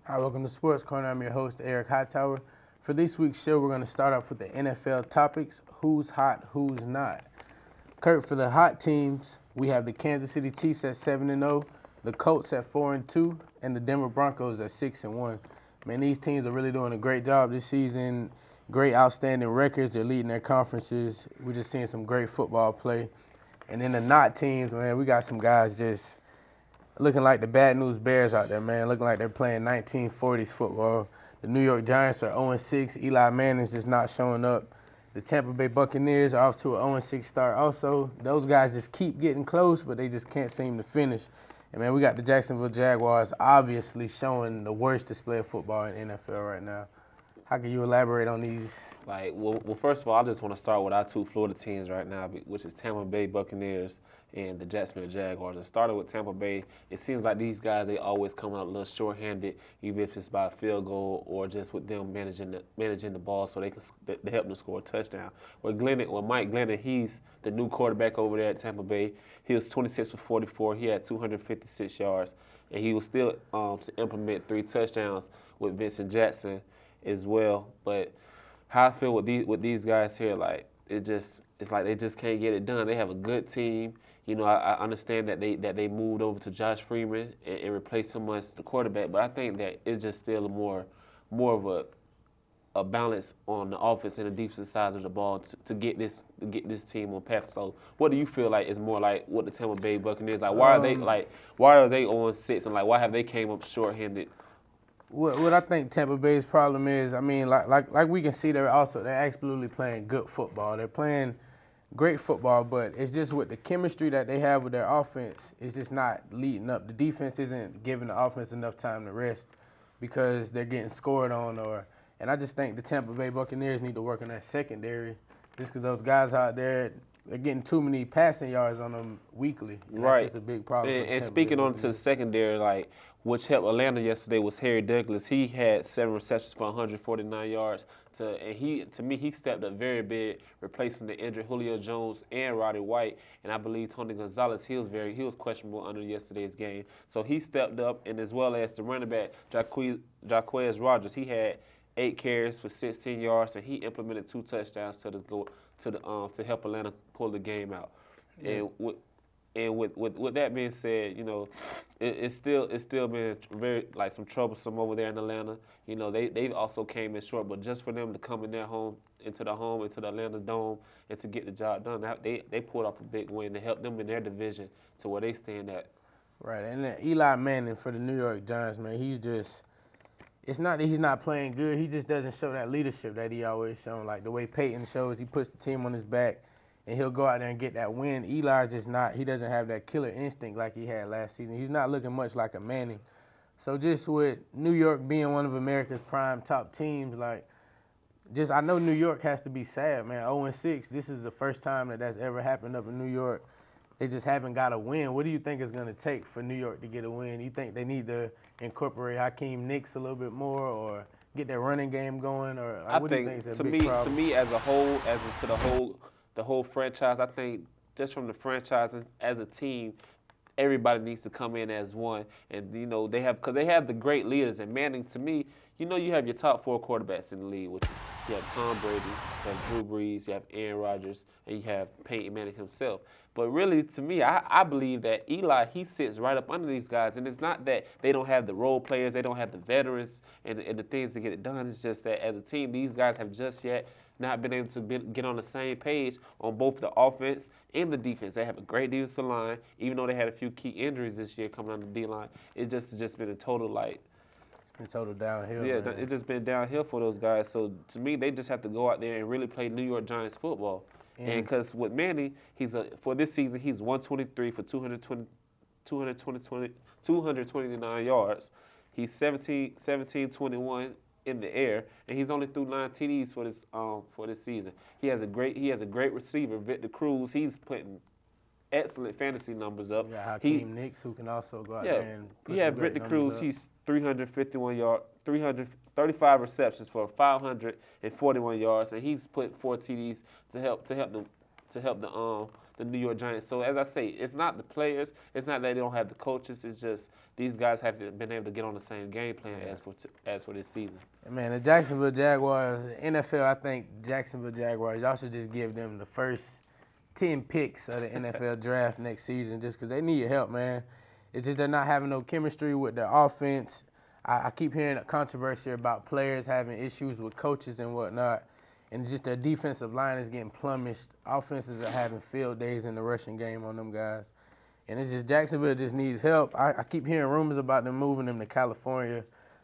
Hi, welcome to Sports Corner. I'm your host, Eric Hightower. For this week's show, we're going to start off with the NFL topics, who's hot, who's not. Kurt, for the hot teams, we have the Kansas City Chiefs at 7-0, the Colts at 4-2, and the Denver Broncos at 6-1. Man, these teams are really doing a great job this season. Great, outstanding records. They're leading their conferences. We're just seeing some great football play. And then the not teams, man, we got some guys just looking like the bad news Bears out there, man. Looking like they're playing 1940s football. The New York Giants are 0-6. Eli Manning's just not showing up. The Tampa Bay Buccaneers are off to an 0-6 start also. Those guys just keep getting close, but they just can't seem to finish. And, man, we got the Jacksonville Jaguars obviously showing the worst display of football in NFL right now. How can you elaborate on these? Well, first of all, I just want to start with our two Florida teams right now, which is Tampa Bay Buccaneers and the Jacksonville Jaguars. And starting with Tampa Bay, it seems like these guys, they always come out a little short-handed, even if it's by a field goal or just with them managing the ball so they help them score a touchdown. With Mike Glennon, he's the new quarterback over there at Tampa Bay. He was 26 for 44. He had 256 yards, and he was still to implement 3 touchdowns with Vincent Jackson as well. But how I feel with these guys here, like it's like they just can't get it done. They have a good team. You know, I understand that they moved over to Josh Freeman and replaced him as the quarterback, but I think that it's just still more of a balance on the offense and the defensive sides of the ball to get this team on path. So, what do you feel like is more like what the Tampa Bay Buccaneers like? Why are they on 6 and why have they came up short-handed? What I think Tampa Bay's problem is, I mean, like we can see, they're absolutely playing good football. They're playing great football, but it's just with the chemistry that they have with their offense, it's just not leading up. The defense isn't giving the offense enough time to rest because they're getting scored on. And I just think the Tampa Bay Buccaneers need to work on that secondary, just because those guys out there, they're getting too many passing yards on them weekly. And Right. That's just a big problem. And speaking on to the secondary, which helped Atlanta yesterday was Harry Douglas. He had 7 receptions for 149 yards. To me, he stepped up very big, replacing the injured Julio Jones and Roddy White. And I believe Tony Gonzalez, he was questionable under yesterday's game. So he stepped up, and as well as the running back Jaquez Rogers, he had 8 carries for 16 yards, and he implemented 2 touchdowns to help Atlanta pull the game out. Yeah. And with that being said, you know, it's still been very some troublesome over there in Atlanta. You know, they also came in short, but just for them to come in their into the Atlanta Dome and to get the job done, they pulled off a big win to help them in their division to where they stand at. Right, and then Eli Manning for the New York Giants, man, it's not that he's not playing good, he just doesn't show that leadership that he always shown. Like the way Peyton shows, he puts the team on his back and he'll go out there and get that win. Eli's just not, he doesn't have that killer instinct like he had last season. He's not looking much like a Manning. So just with New York being one of America's prime top teams, I know New York has to be sad, man. 0-6, this is the first time that's ever happened up in New York. They just haven't got a win. What do you think it's going to take for New York to get a win? You think they need to incorporate Hakeem Nicks a little bit more, or get their running game going, or what do you think is a big problem? To me, as a whole, the whole franchise, I think just from the franchise as a team, everybody needs to come in as one. And you know because they have the great leaders. And Manning, to me, you have your top 4 quarterbacks in the league, which is you have Tom Brady, you have Drew Brees, you have Aaron Rodgers, and you have Peyton Manning himself. But really, to me, I believe that Eli, he sits right up under these guys. And it's not that they don't have the role players, they don't have the veterans and the things to get it done. It's just that as a team, these guys have just yet not been able to get on the same page on both the offense and the defense. They have a great defensive line, even though they had a few key injuries this year coming on the D-line. It's just been a total It's total downhill. Yeah, man. It's just been downhill for those guys. So to me, they just have to go out there and really play New York Giants football. And because with Manning, for this season, he's 123 for 229 yards. He's 17-21 in the air, and he's only threw 9 TDs for this season. He has a great receiver, Victor Cruz. He's putting excellent fantasy numbers up. Yeah, Hakeem Nicks, who can also go out there and put some great Victor Cruz. up. He's 351 yards, 335 receptions for 541 yards, and he's put 4 TDs to help the the New York Giants. So as I say, it's not the players, it's not that they don't have the coaches. It's just these guys haven't been able to get on the same game plan as for this season. Man, the Jacksonville Jaguars, NFL, I think Jacksonville Jaguars, y'all should just give them the first 10 picks of the NFL draft next season just because they need help, man. It's just they're not having no chemistry with their offense. I keep hearing a controversy about players having issues with coaches and whatnot, and just their defensive line is getting plumaged. Offenses are having field days in the rushing game on them guys. And it's just Jacksonville just needs help. I keep hearing rumors about them moving them to California.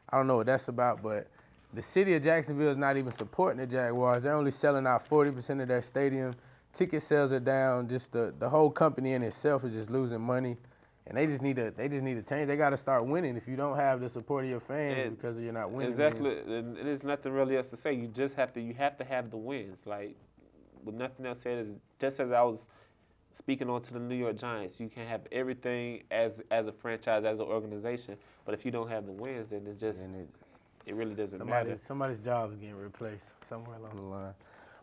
I don't know what that's about, but the city of Jacksonville is not even supporting the Jaguars. They're only selling out 40% of their stadium. Ticket sales are down. Just the whole company in itself is just losing money. And they just need to change. They got to start winning. If you don't have the support of your fans because you're not winning. Exactly. And there's nothing really else to say. You just have to have the wins. Like, with nothing else said, is just as I was speaking on to the New York Giants, you can have everything as a franchise, as an organization, but if you don't have the wins, then it really doesn't matter. Somebody's job is getting replaced somewhere along the line.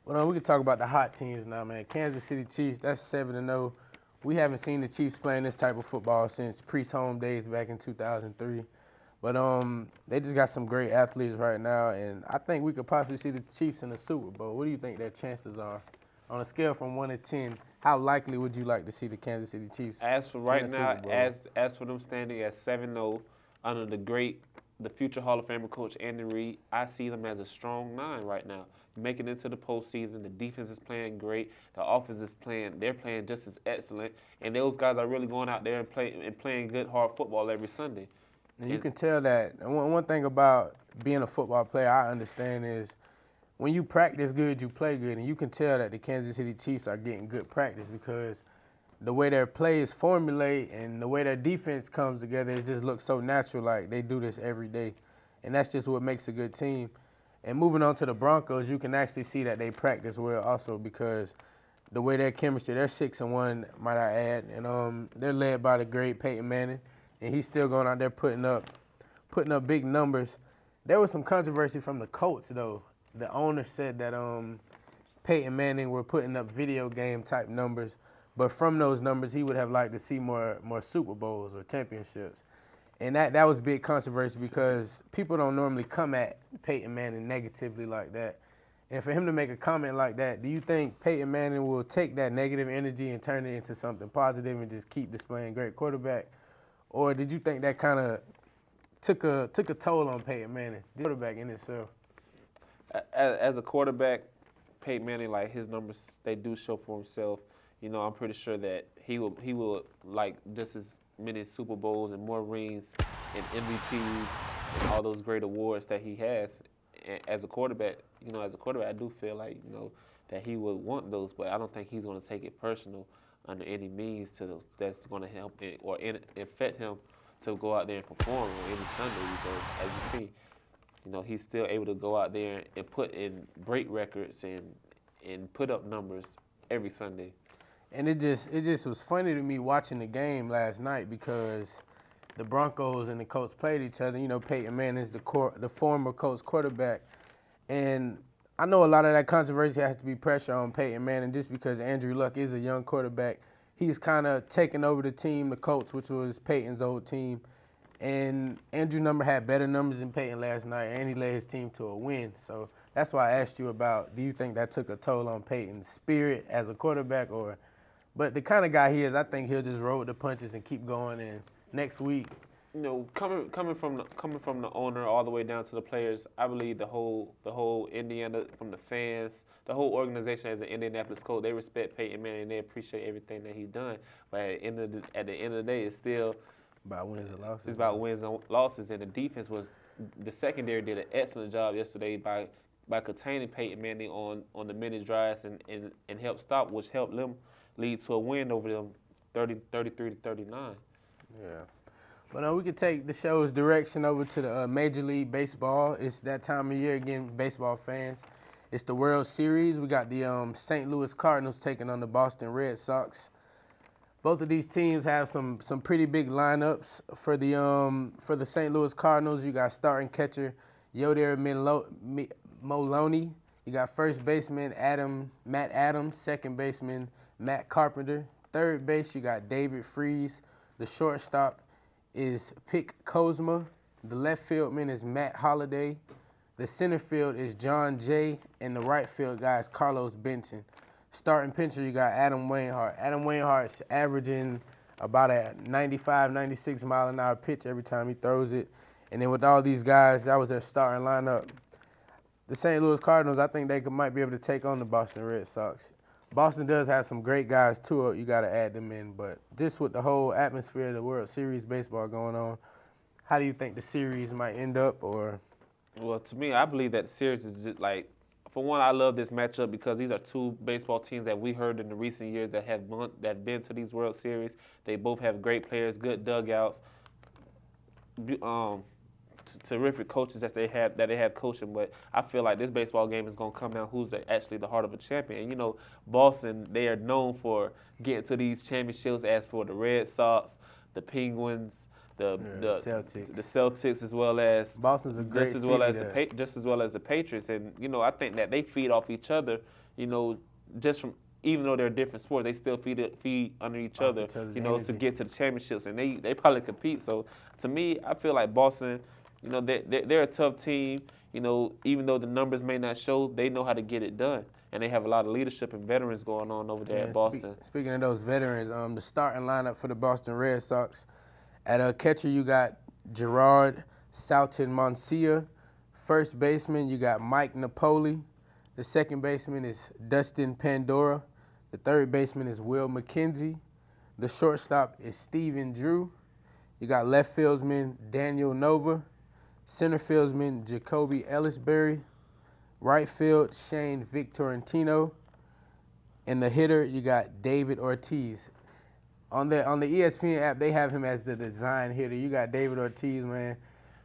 Well, we can talk about the hot teams now, man. Kansas City Chiefs, that's 7-0. We haven't seen the Chiefs playing this type of football since Priest home days back in 2003. But they just got some great athletes right now, and I think we could possibly see the Chiefs in the Super Bowl. What do you think their chances are? On a scale from 1 to 10, how likely would you like to see the Kansas City Chiefs? As for right now, as for them standing at 7-0 under the future Hall of Famer coach Andy Reid, I see them as a strong 9 right now. Making it to the postseason, the defense is playing great, the offense is they're playing just as excellent, and those guys are really going out there and playing good hard football every Sunday. And you can tell that. One thing about being a football player I understand is when you practice good, you play good, and you can tell that the Kansas City Chiefs are getting good practice because the way their play is formulated and the way their defense comes together, it just looks so natural, like they do this every day. And that's just what makes a good team. And moving on to the Broncos, you can actually see that they practice well also because the way their chemistry, they're 6-1, might I add, and they're led by the great Peyton Manning, and he's still going out there putting up big numbers. There was some controversy from the Colts, though. The owner said that Peyton Manning were putting up video game type numbers, but from those numbers, he would have liked to see more Super Bowls or championships. And that was big controversy because people don't normally come at Peyton Manning negatively like that. And for him to make a comment like that, do you think Peyton Manning will take that negative energy and turn it into something positive and just keep displaying great quarterback? Or did you think that kind of took a toll on Peyton Manning, the quarterback in itself? As a quarterback, Peyton Manning, like his numbers, they do show for himself. You know, I'm pretty sure that he will like just as many Super Bowls and more rings and MVPs and all those great awards that he has as a quarterback. You know, as a quarterback, I do feel like, you know, that he would want those, but I don't think he's going to take it personal under any means that's going to help it or affect him to go out there and perform on any Sunday because, as you see, you know, he's still able to go out there and put in break records and put up numbers every Sunday. And it just was funny to me watching the game last night because the Broncos and the Colts played each other. You know, Peyton Manning is the former Colts quarterback. And I know a lot of that controversy has to be pressure on Peyton Manning just because Andrew Luck is a young quarterback. He's kind of taken over the team, the Colts, which was Peyton's old team. And Andrew had better numbers than Peyton last night, and he led his team to a win. So that's why I asked you about, do you think that took a toll on Peyton's spirit as a quarterback? But the kind of guy he is, I think he'll just roll with the punches and keep going. And next week, you know, coming from the owner all the way down to the players, I believe the whole Indiana, from the fans, the whole organization as an Indianapolis Colts, they respect Peyton Manning and they appreciate everything that he's done. But at the end of the day, it's still about wins and losses. It's about wins and losses, and the secondary did an excellent job yesterday by containing Peyton Manning on the many drives and help stop, which helped them lead to a win over them 33-39. Yeah. But we could take the show's direction over to the Major League Baseball. It's that time of year again, baseball fans. It's the World Series. We got the St. Louis Cardinals taking on the Boston Red Sox. Both of these teams have some pretty big lineups. For the St. Louis Cardinals, you got starting catcher Yadier Moloney. You got first baseman Matt Adams, second baseman Matt Carpenter. Third base, you got David Freese. The shortstop is Pick Kozma. The left fieldman is Matt Holliday. The center field is John Jay. And the right field guy is Carlos Benson. Starting pitcher, you got Adam Wainhart. Adam Wainhart's averaging about a 95, 96 mile an hour pitch every time he throws it. And then with all these guys, that was their starting lineup. The St. Louis Cardinals, I think they might be able to take on the Boston Red Sox. Boston does have some great guys too. You got to add them in. But just with the whole atmosphere of the World Series baseball going on, how do you think the series might end up? Or Well, to me, I believe that the series is just like, for one, I love this matchup because these are two baseball teams that we heard in the recent years that have been to these World Series. They both have great players, good dugouts, terrific coaches that they have coaching. But I feel like this baseball game is going to come down who's actually the heart of a champion. And, you know, Boston, they are known for getting to these championships. As for the Red Sox, the Penguins, the Celtics, as well as Boston's a great just as well city as just as well as the Patriots. And you know, I think that they feed off each other. You know, just from even though they're different sports, they still feed under each other. You know, to get to the championships, and they probably compete. So to me, I feel like Boston. You know, they're a tough team. You know, even though the numbers may not show, they know how to get it done. And they have a lot of leadership and veterans going on over there at Boston. Speaking of those veterans, the starting lineup for the Boston Red Sox, at catcher you got Gerard Salton Moncia. First baseman you got Mike Napoli. The second baseman is Dustin Pandora. The third baseman is Will McKenzie. The shortstop is Steven Drew. You got left fieldsman Daniel Nova. Center fieldsman Jacoby Ellisbury. Right field, Shane Victorantino. And the hitter, you got David Ortiz. On the ESPN app, they have him as the design hitter. You got David Ortiz, man.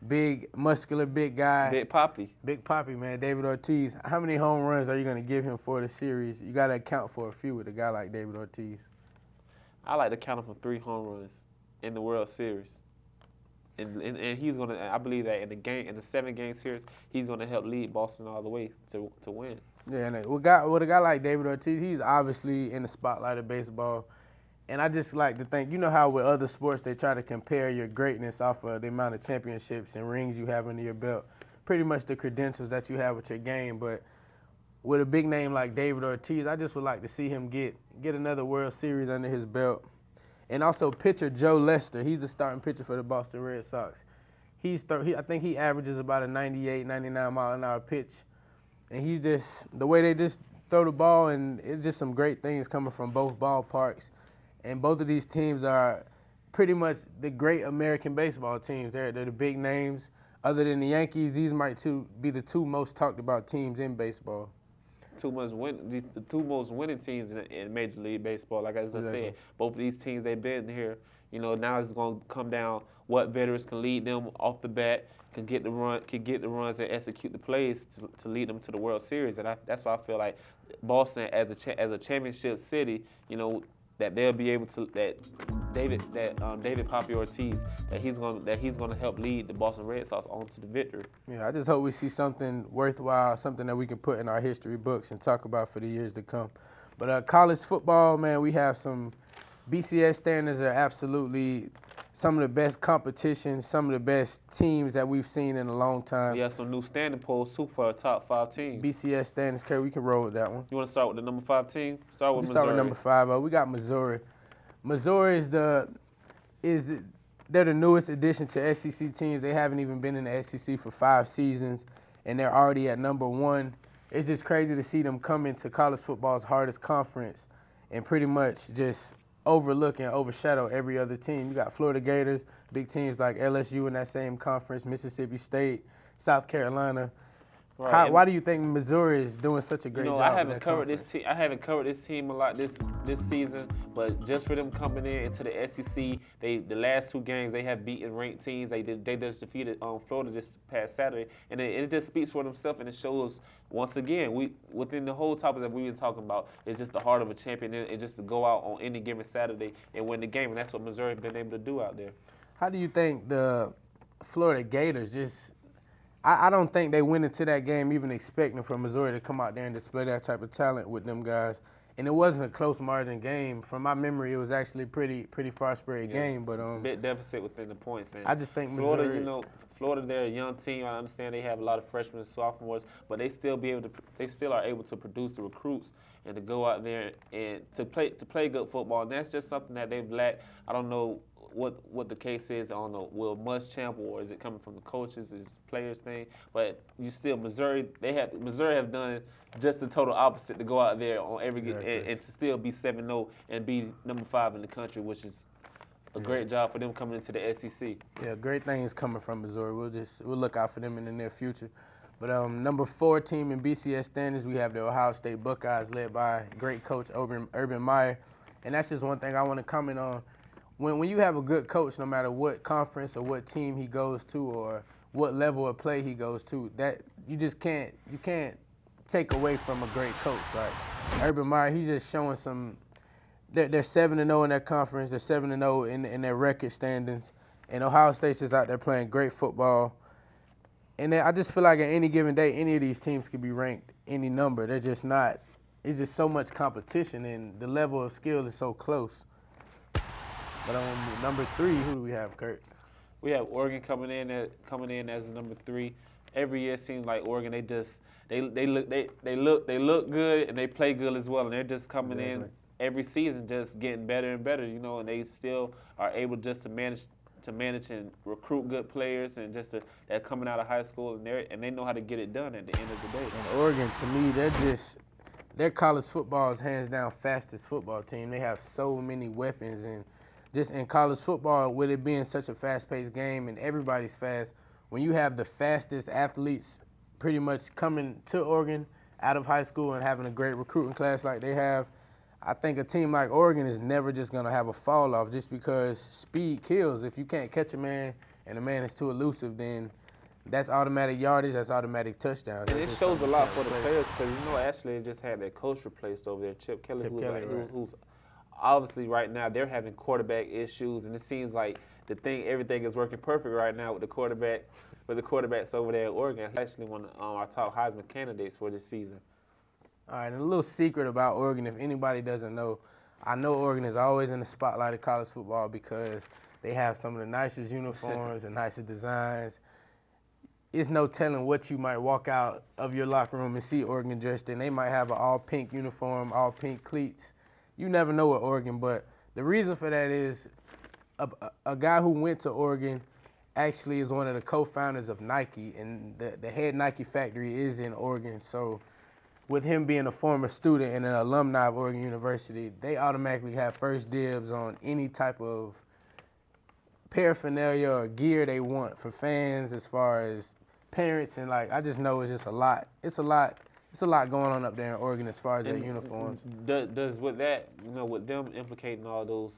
Big, muscular, big guy. Big Papi. Big Papi, man. David Ortiz. How many home runs are you going to give him for the series? You got to account for a few with a guy like David Ortiz. I like to count him for 3 home runs in the World Series. And he's gonna. I believe that in the 7-game series, he's gonna help lead Boston all the way to win. Yeah, and with a guy like David Ortiz, he's obviously in the spotlight of baseball. And I just like to think, you know how with other sports they try to compare your greatness off of the amount of championships and rings you have under your belt, pretty much the credentials that you have with your game. But with a big name like David Ortiz, I just would like to see him get another World Series under his belt. And also pitcher Joe Lester, he's the starting pitcher for the Boston Red Sox. I think he averages about a 98, 99 mile an hour pitch. And he's just, the way they just throw the ball, and it's just some great things coming from both ballparks. And both of these teams are pretty much the great American baseball teams. They're the big names. Other than the Yankees, these might be the 2 most talked about teams in baseball. The 2 most winning teams in Major League Baseball. Like I just said, both of these teams, they've been here. You know, now it's going to come down what veterans can lead them off the bat, can get the runs and execute the plays to lead them to the World Series. And that's why I feel like Boston, as a championship city, you know, that they'll be able to David Papi Ortiz, that he's gonna help lead the Boston Red Sox on to the victory. Yeah, I just hope we see something worthwhile, something that we can put in our history books and talk about for the years to come. But college football, man, we have some BCS standards are absolutely some of the best competition, some of the best teams that we've seen in a long time. We have some new standing polls too for our top 5 teams. BCS standards, Kerry, we can roll with that one. You want to start with the number 5 team? Start with Missouri. Start with number 5. We got Missouri. Missouri they're the newest addition to SEC teams. They haven't even been in the SEC for 5 seasons, and they're already at number 1. It's just crazy to see them come into college football's hardest conference and pretty much just overlook and overshadow every other team. You got Florida Gators, big teams like LSU in that same conference, Mississippi State, South Carolina. Right. Why do you think Missouri is doing such a great job? I haven't covered this team. I haven't covered this team a lot this season, but just for them coming into the SEC, the last 2 games they have beaten ranked teams. They just defeated Florida this past Saturday, and it just speaks for themselves, and it shows once again within the whole topics that we've been talking about, it's just the heart of a champion. It's just to go out on any given Saturday and win the game, and that's what Missouri has been able to do out there. How do you think the Florida Gators just? I don't think they went into that game even expecting for Missouri to come out there and display that type of talent with them guys. and it wasn't a close margin game. From my memory, it was actually pretty far spread Yeah, game. But bit deficit within the points. And I just think Florida, Missouri. Florida, they're a young team. I understand they have a lot of freshmen and sophomores, but they still are able to produce the recruits and to go out there and to play good football. And that's just something that they've lacked. I don't know what the case is. I don't know, Will Muschamp, or is it coming from the coaches, is players thing? But you still, Missouri have done just the total opposite, to go out there on and to still be 7-0 and be number 5 in the country, which is a great job for them coming into the SEC. Yeah, great things coming from Missouri. We'll look out for them in the near future. But number 4 team in BCS standings, we have the Ohio State Buckeyes, led by great coach Urban Meyer. And that's just one thing I want to comment on. When you have a good coach, no matter what conference or what team he goes to or what level of play he goes to, that you can't take away from a great coach. Like Urban Meyer, he's just showing some. They're 7-0 in their conference. They're 7-0 in their record standings. And Ohio State's just out there playing great football. And I just feel like at any given day, any of these teams could be ranked any number. They're just not. It's just so much competition, and the level of skill is so close. But number 3, who do we have, Kurt? We have Oregon coming in as number 3. Every year it seems like Oregon, they look good and they play good as well, and they're just coming in every season just getting better and better, and they still are able just to manage and recruit good players, and they're coming out of high school, and they know how to get it done at the end of the day. And Oregon, to me, their college football is hands down fastest football team. They have so many weapons, and just in college football, with it being such a fast-paced game and everybody's fast, when you have the fastest athletes pretty much coming to Oregon out of high school and having a great recruiting class like they have, I think a team like Oregon is never just going to have a fall off, just because speed kills. If you can't catch a man and the man is too elusive, then that's automatic yardage, that's automatic touchdowns. And it shows a lot for the players, because Ashley just had their coach replaced over there, Chip Kelly, who's obviously right now they're having quarterback issues, and it seems like everything is working perfect right now with the quarterbacks over there at Oregon. Actually one of our top Heisman candidates for this season. All right, and a little secret about Oregon, if anybody doesn't know, I know Oregon is always in the spotlight of college football because they have some of the nicest uniforms and nicest designs. It's no telling what you might walk out of your locker room and see Oregon dressed in. They might have an all-pink uniform, all-pink cleats. You never know with Oregon, but the reason for that is a guy who went to Oregon actually is one of the co-founders of Nike, and the head Nike factory is in Oregon. So with him being a former student and an alumni of Oregon University, they automatically have first dibs on any type of paraphernalia or gear they want for fans, as far as parents, and I just know it's just a lot. It's a lot going on up there in Oregon as far as their uniforms. Does with that, with them implicating all those,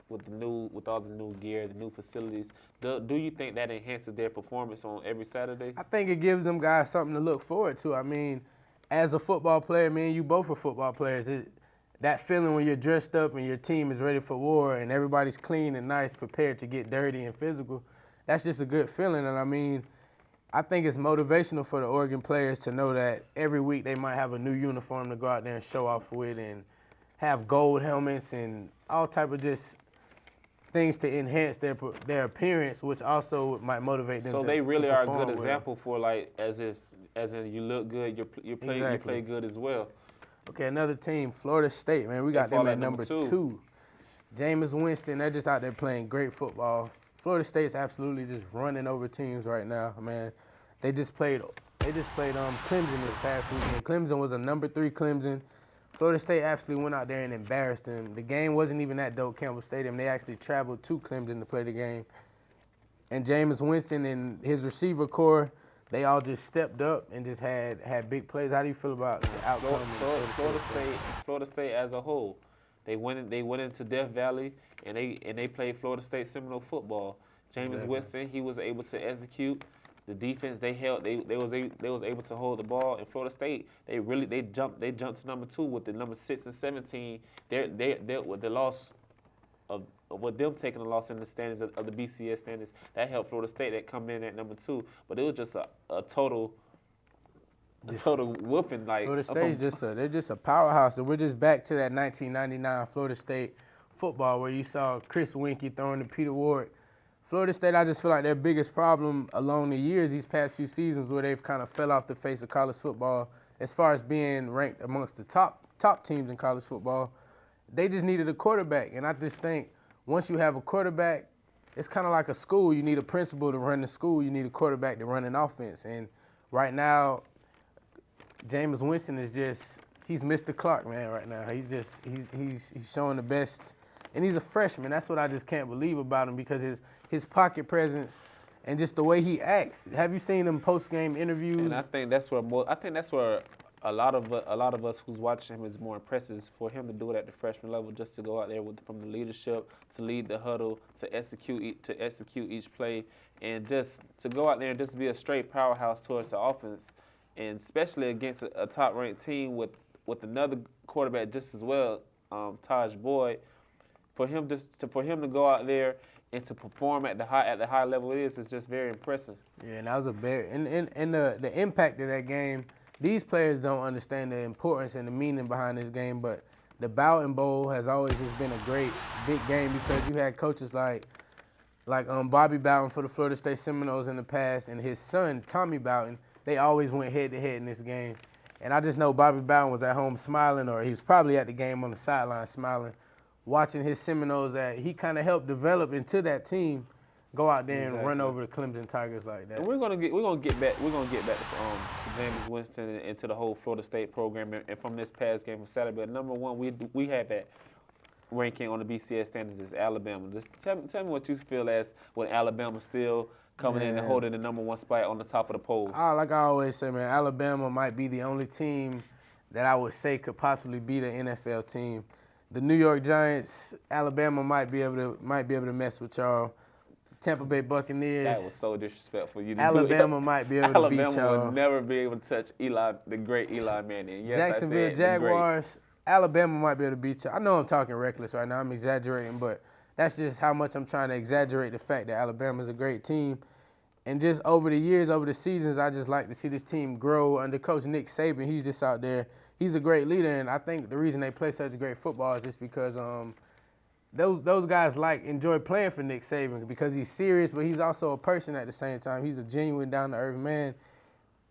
with all the new gear, the new facilities, do you think that enhances their performance on every Saturday? I think it gives them guys something to look forward to. I mean, as a football player, me and you both are football players. That feeling when you're dressed up and your team is ready for war and everybody's clean and nice, prepared to get dirty and physical, that's just a good feeling. And I mean, I think it's motivational for the Oregon players to know that every week they might have a new uniform to go out there and show off with, and have gold helmets and all type of just things to enhance their appearance, which also might motivate them. So they really are a good example for as in you look good, you play good as well. Okay, another team, Florida State, man. We got them at number 2. Jameis Winston, they're just out there playing great football. Florida State's absolutely just running over teams right now, man. They just played Clemson this past weekend. Clemson was a number 3 Clemson. Florida State absolutely went out there and embarrassed them. The game wasn't even at Doak Campbell Stadium. They actually traveled to Clemson to play the game. And Jameis Winston and his receiver core, they all just stepped up and just had big plays. How do you feel about the outcome? Florida State as a whole, they went into Death Valley and they played Florida State Seminole football. Jameis Winston, he was able to execute. The defense they held, they was able to hold the ball. And Florida State, they jumped to number 2 with the number 6 and 17. They with the loss of with them taking the loss in the standings of the BCS standings, that helped Florida State that come in at number 2. But it was just a total a total whooping. Like Florida State's they're just a powerhouse, and we're just back to that 1999 Florida State football where you saw Chris Winkie throwing to Peter Ward. Florida State, I just feel like their biggest problem along the years, these past few seasons, where they've kind of fell off the face of college football as far as being ranked amongst the top teams in college football. They just needed a quarterback, and I just think once you have a quarterback, it's kind of like a school. You need a principal to run the school. You need a quarterback to run an offense. And right now, Jameis Winston he's Mr. Clark, man, right now. He's showing the best. And he's a freshman. That's what I just can't believe about him, because his pocket presence and just the way he acts. Have you seen him post-game interviews? And I think that's where a lot of us who's watching him is more impressive, is for him to do it at the freshman level, just to go out there from the leadership, to lead the huddle, to execute each play, and just to go out there and just be a straight powerhouse towards the offense, and especially against a top-ranked team with another quarterback just as well, Taj Boyd. For him to go out there and to perform at the high level it is just very impressive. Yeah, and that was and the impact of that game. These players don't understand the importance and the meaning behind this game, but the Bowden Bowl has always just been a great big game, because you had coaches like Bobby Bowden for the Florida State Seminoles in the past, and his son Tommy Bowden. They always went head to head in this game, and I just know Bobby Bowden was at home smiling, or he was probably at the game on the sideline smiling, watching his Seminoles that he kind of helped develop into that team, go out there and run over the Clemson Tigers like that. And we're gonna get back to Jameis Winston and to the whole Florida State program, and from this past game of Saturday. But number one, we had that ranking on the BCS standards is Alabama. Just tell me what you feel as when Alabama's still coming in and holding the number one spot on the top of the polls. Like I always say, man, Alabama might be the only team that I would say could possibly beat an NFL team. The New York Giants, Alabama might be able to mess with y'all. Tampa Bay Buccaneers. That was so disrespectful. Alabama might be able to beat y'all. Alabama would never be able to touch the great Eli Manning. Yes, Jacksonville Jaguars, Alabama might be able to beat y'all. I know I'm talking reckless right now. I'm exaggerating, but that's just how much I'm trying to exaggerate the fact that Alabama's a great team. And just over the years, over the seasons, I just like to see this team grow under Coach Nick Saban. He's just out there. He's a great leader, and I think the reason they play such great football is just because those guys enjoy playing for Nick Saban, because he's serious, but he's also a person at the same time. He's a genuine, down-to-earth man,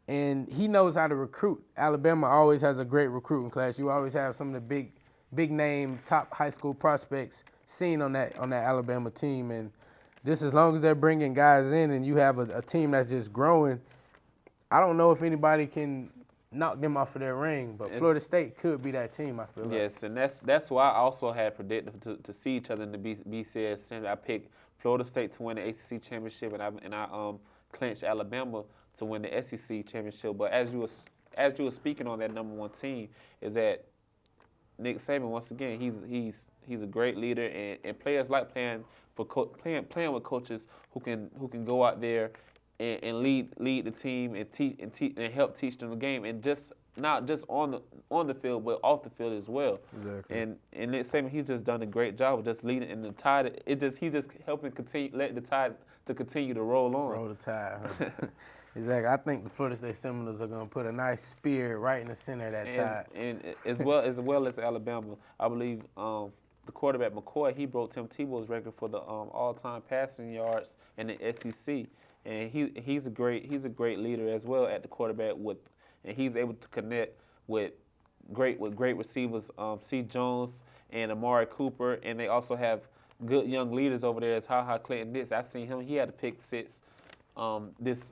and he knows how to recruit. Alabama always has a great recruiting class. You always have some of the big-name, top high school prospects seen on that Alabama team, and just as long as they're bringing guys in and you have a team that's just growing, I don't know if anybody can knock them off of their ring, but Florida State could be that team, I feel like. Yes, and that's why I also had predicted to see each other in the BCS standard. I picked Florida State to win the ACC championship, and I clinched Alabama to win the SEC championship. But as you were speaking on that number one team, is that Nick Saban, once again, he's a great leader, and players like playing with coaches who can go out there and lead the team and help teach them the game, and just not just on the field but off the field as well. Exactly. And Nick Saban, he's just done a great job of just leading, and the tide. He's just helping let the tide to continue to roll on. Roll the tide. Huh? Exactly. I think the Florida State Seminoles are going to put a nice spear right in the center of that tide. And as well as Alabama, I believe the quarterback McCoy, he broke Tim Tebow's record for the all-time passing yards in the SEC, and he's a great leader as well at the quarterback and he's able to connect with great receivers, C. Jones and Amari Cooper, and they also have good young leaders over there as Clayton Dix. I've seen him; he had a pick six this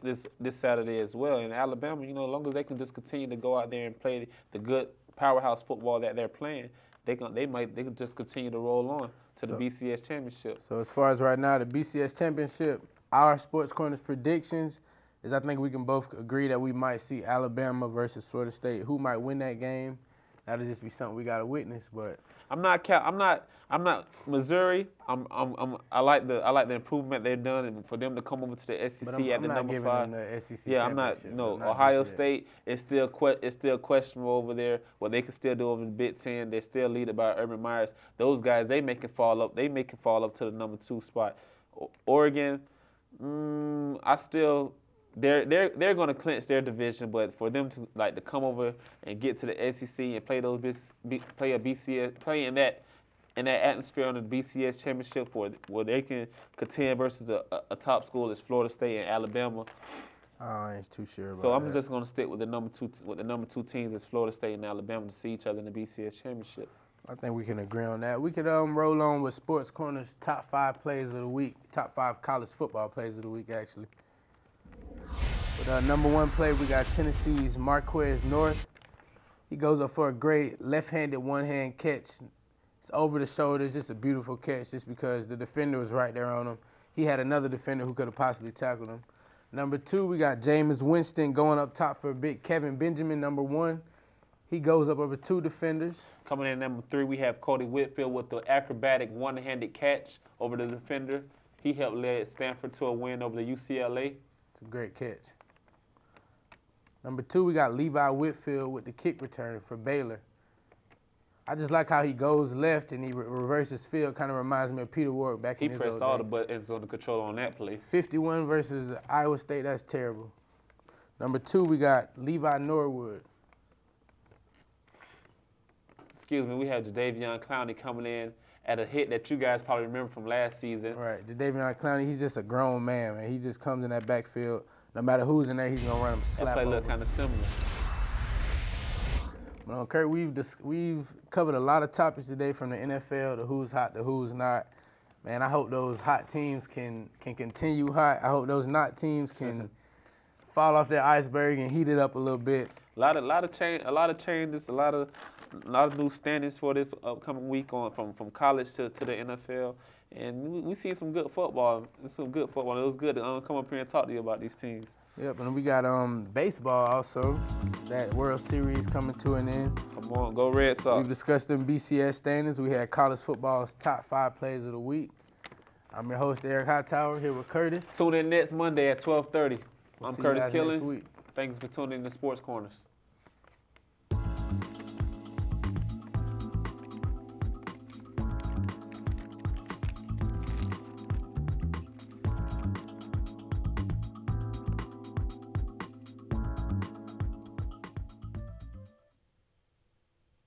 Saturday as well. And Alabama, as long as they can just continue to go out there and play the good powerhouse football that they're playing, they can just continue to roll on to the BCS championship. So as far as right now, the BCS championship, our Sports Corner's predictions is I think we can both agree that we might see Alabama versus Florida State. Who might win that game? That'll just be something we got to witness. But I'm not Missouri. I like the improvement they've done, and for them to come over to the SEC at the number 5. The SEC yeah, I'm not. No, Ohio State is still questionable over there. What they can still do over the Big Ten, they're still led by Urban Meyers. Those guys, they make it fall up. They make it fall up to the number 2 spot. Oregon, I still they're going to clinch their division, but for them to come over and get to the SEC and play play a BCS, play in that atmosphere on the BCS championship where they can contend versus a top school is Florida State and Alabama. I ain't too sure about So I'm that. just going to stick with the number two teams is Florida State and Alabama to see each other in the BCS championship. I think we can agree on that. We could roll on with Sports Corner's top 5 plays of the week, top 5 college football plays of the week, actually. With number 1 play, we got Tennessee's Marquez North. He goes up for a great left-handed one-hand catch. It's over the shoulders, just a beautiful catch just because the defender was right there on him. He had another defender who could have possibly tackled him. Number 2, we got Jameis Winston going up top for a big Kevin Benjamin, number 1. He goes up over 2 defenders. Coming in number 3, we have Cody Whitfield with the acrobatic one-handed catch over the defender. He helped lead Stanford to a win over the UCLA. It's a great catch. Number 2, we got Levi Whitfield with the kick return for Baylor. I just like how he goes left and he reverses field. Kind of reminds me of Peter Ward back in his old days. He pressed all the buttons on the control on that play. 51 versus Iowa State, that's terrible. Number 2, we got Levi Norwood. Excuse me, we have Jadeveon Clowney coming in at a hit that you guys probably remember from last season. Right, Jadeveon Clowney, he's just a grown man, man. He just comes in that backfield. No matter who's in there, he's going to run him slap That play over. look kind of similar. Well, Kurt, we've covered a lot of topics today from the NFL to who's hot to who's not. Man, I hope those hot teams can continue hot. I hope those not teams can fall off their iceberg and heat it up a little bit. A lot of changes, a lot of new standings for this upcoming week from college to the NFL, and we see some good football. It was good to come up here and talk to you about these teams. Yep, and we got baseball also. That World Series coming to an end. Come on, go Red Sox. We've discussed them BCS standings. We had college football's top 5 plays of the week. I'm your host, Eric Hightower, here with Curtis. Tune in next Monday at 12:30. We'll I'm see you Curtis guys next Killings. week. Thanks for tuning in to Sports Corners.